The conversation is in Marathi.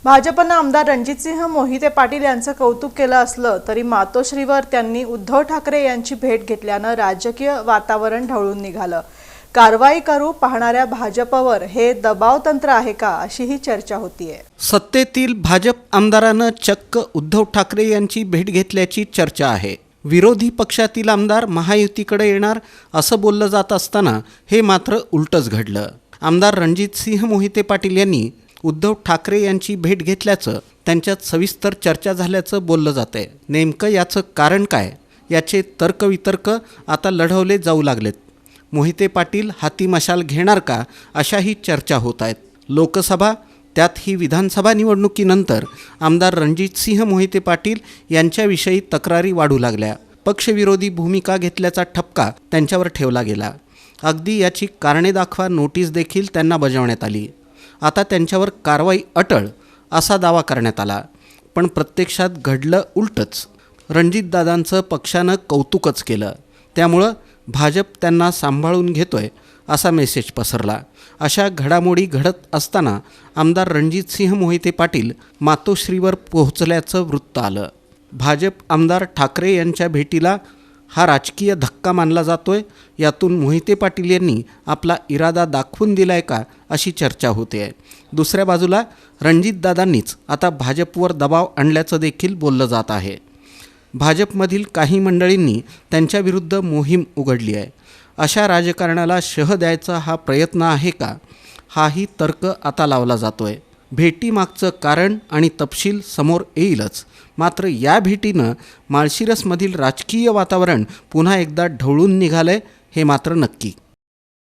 भाजपनं आमदार रणजितसिंह मोहिते पाटील यांचं कौतुक केलं असलं तरी मातोश्रीवर त्यांनी उद्धव ठाकरे यांची भेट घेतल्यानं राजकीय वातावरण ढवळून निघालं। कारवाई करू पाहणाऱ्या भाजपवर हे दबाव तंत्र आहे का अशीही चर्चा होतीये। सत्तेतील भाजप आमदारानं चक्क उद्धव ठाकरे यांची भेट घेतल्याची चर्चा आहे। विरोधी पक्षातील आमदार महायुतीकडे येणार असं बोललं जात असताना हे मात्र उलटच घडलं। आमदार रणजितसिंह मोहिते पाटील यांनी उद्धव ठाकरे यांची भेट घेतल्याचं त्यांच्यात सविस्तर चर्चा झाल्याचं बोललं जातंय। नेमकं याचं कारण काय याचे तर्कवितर्क आता लढवले जाऊ लागलेत। मोहिते पाटील हाती मशाल घेणार का अशाही चर्चा होत आहेत। लोकसभा त्यातही विधानसभा निवडणुकीनंतर आमदार रणजितसिंह मोहिते पाटील यांच्याविषयी तक्रारी वाढू लागल्या। पक्षविरोधी भूमिका घेतल्याचा ठपका त्यांच्यावर ठेवला गेला। अगदी याची कारणे दाखवा नोटीस देखील त्यांना बजावण्यात आली। आता त्यांच्यावर कारवाई अटळ असा दावा करण्यात आला, पण प्रत्यक्षात घडलं उलटच। रणजितदादांचं पक्षानं कौतुकच केलं, त्यामुळं भाजप त्यांना सांभाळून घेतोय असा मेसेज पसरला। अशा घडामोडी घडत असताना आमदार रणजितसिंह मोहिते पाटील मातोश्रीवर पोहोचल्याचं वृत्त आलं। भाजप आमदार ठाकरे यांच्या भेटीला हा राजकीय धक्का मानला जातोय। यातून मोहिते पाटील यांनी आपला इरादा दाखवून दिलाय का अशी चर्चा होते आहे। दुसऱ्या बाजूला रणजितदादांनीच आता भाजपवर दबाव आणल्याचं देखील बोललं जात आहे। भाजपमधील काही मंडळींनी त्यांच्याविरुद्ध मोहीम उघडली आहे। अशा राजकारणाला शह द्यायचा हा प्रयत्न आहे का, हाही तर्क आता लावला जातोय। भेटीमागचं कारण आणि तपशील समोर येईलच, मात्र या भेटीनं माळशिरसमधील राजकीय वातावरण पुन्हा एकदा ढवळून निघालंय हे मात्र नक्की।